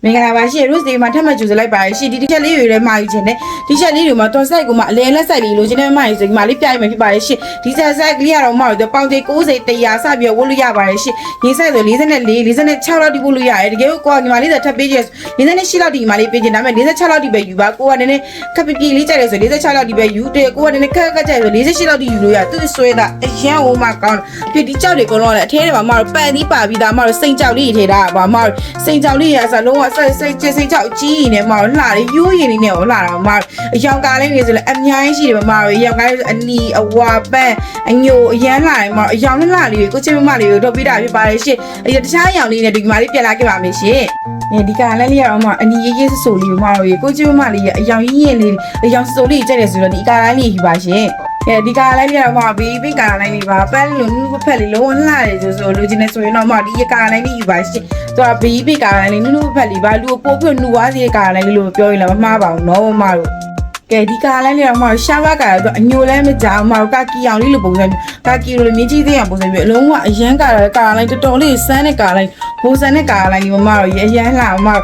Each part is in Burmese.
မင်္ဂလာပါရှင် Rose ဒီမှာထပ်မကြိုဆိုလိုက်ပါရှင်ဒီတစ်ချက်လေးတွေလည်းမှာယူခြင်းနဲ့ဒီချက်လေးတွေမှာတော်ဆိုင်ကမှအလဲလက်ဆိုင်လေးလိုချင်တဲ့မှာယူဆိုဒီမှာလေးပြိုင်မှာဖြစ်ပါတယ်ရှင်ဒီဆက်ဆိုင်ကလေးကတော့မှာတော့ပေါင်သေး90 100စပြီးတော့ဝတ်လို့ရပါတယ်ရှင်ရေးဆိုင်ဆို44 46လောက်တိပို့လို့ရတယ်တကယ်ကိုဒီမှာလေးထပ်ပေးကြ48လောက်ဒီမှာလေးပေးခြင်းဒါပေမဲ့46လောက်ဒီပဲယူပါကိုကနည်းနည်းခပ်ပြလေးကြိုက်တယ်ဆို46လောက်ဒီပဲယူတယ်ကိုကနည်းနည်းခက်ကြိုက်ဆို48လောက်ဒီယူလို့ရသူဆွဲတာအရန်ဟိုမှာကောင်းပြဒီကြောက်တွေအကုန်လုံးလည်းအထဲထဲမှာမှာတော့ပန်သီးပါပြီးသားမှာတော့စိန်ကြောက်လေးတွေထဲတာပါမှာစိန်ကြောက်လေးရဆိုလုံးဝစိတ်ကြောက်ကြီးနေမှာလှတယ်ရိုးရည်နေနဲ့ဟောလှတာမှာအယောင်ကားလေးတွေဆိုလည်းအများကြီးရှိတယ်မှာအယောင်ကားလေးဆိုအနီအဝါပန့်အညိုအရန်လှတယ်မှာအယောင်လှလေးတွေကိုချင်းမလေးကိုတော့ပြတာဖြစ်ပါတယ်ရှင်တခြားအယောင်လေးနဲ့ဒီမှာလေးပြန်လာခဲ့ပါမယ်ရှင်ဒီကလည်းလေးရအောင်မှာအနီရေးရေးဆိုလေးမှာကိုချင်းမလေးအယောင်ကြီးရင်လေးအယောင်စိုးလေးကြိုက်တယ်ဆိုတော့ဒီကားလိုင်းလေးယူပါရှင်ဒီကားလိုင်းလေးတော့မှာဘီပင်ကားလိုင်းလေးပါပန်းလို့နုဖက်လေးလုံးဝလှတယ်ဆိုလိုချင်နေဆိုရင်တော့မှာဒီကားလိုင်းလေးယူပါရှင်သူကဘီပင်ကားလိုင်းလေးနုဖက်လေးပါလူကိုပို့ပြီးနှူဝါးစီကားလိုင်းလေးလို့ပြောရင်လည်းမမှားပါဘူးနော်မတို့ကဲဒီကားလိုင်းလေးတော့မှာရှားပါကားတော့အညိုလဲမကြောင်မှာကာကီအောင်လေးလို့ပုံစံကာကီလိုမြင်းကြီးသေးအောင်ပုံစံမျိုးအလုံးဝအရန်ကားလိုင်းတော်တော်လေးစမ်းတဲ့ကားလိုင်းဘိုးစမ်းတဲ့ကားလိုင်းဒီမှာတော့ရန်လှမှာ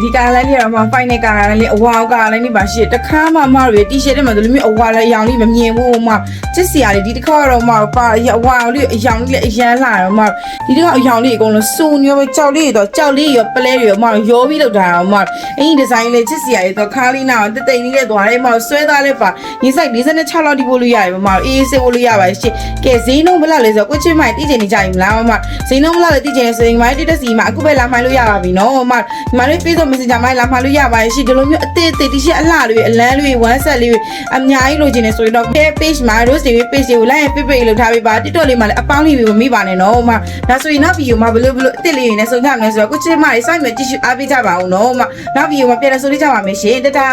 ဒီကားလိုင်းလေးတော့မှာဖိုင်တဲ့ကားလိုင်းလေးအဝါကားလိုင်းလေးပါရှိတခါမှမတို့တီရှပ်ထဲမှာဆိုလိုမျိုးအဝါလည်းအယောင်လေးမမြင်ဘူးမှာချစ်စရာလေးဒီတစ်ခါတော့မှာပါအဝါလေးအယောင်လေးအရန်လှတော့မှာဒီတော့အယောင်လေးအကုန်လုံးစုံညောပဲကြောက်လေးတော့ကြောက်လေးရောပလဲတွေရောမှာရောပြီးလောက်တာတော့မှာအင်းဒီဇိုင်းလေးချစ်စရာလေးတော့ခါလေးနာတိတ်တိတ်လေးနဲ့သွားတယ်မှာဆွဲသားလေးပါဒီဆိုင်46လောက်ဒီပို့လို့ရတယ်မှာအေးဆေးပို့လို့ရပါရှင့်ကဲဈေးနှုန်းဘယ်လောက်လဲဆိုတော့ကိုချစ်မိုင်တိကျနေကြပြီလားမှာဈေးနှုန်းဘယ်လောက်လဲတိကျနေဆိုရင်မိုင်းတက်စီမှာအခုပဲလာမှန်းလို့ရပါပြီနော်မှာဒီမှာလေး Facebook Messenger မိုင်းလာမှန်းလို့ရပါရှင့်ဒီလိုမျိုးအသေးသေးတိကျအလှလေးအလန်းလေးဝမ်းဆက်လေးအများကြီးလိုချင်နေဆိုရင်တော့ page မှာ Rose TV page ကိုလိုက်ပြပြလို့ထားပေးပါ TikTok လေးမှာလည်းအပေါင်းလေးပဲမိပါနဲ့နော်မှာဒါဆိုရင်နောက်ဗီဒီယိုမှာဘယ်လိုအစ်စ်လေးနဲ့ဆုံကြမယ်ဆိုတော့ကိုချစ်မိုင်စိုက်မယ်ကြည့်ရှုအားပေးကြပါဦးနော်မှာနောက်ဗီဒီယိုမှာပြန်လည်ဆုံတွေ့ကြပါမယ်ရှင်တတာ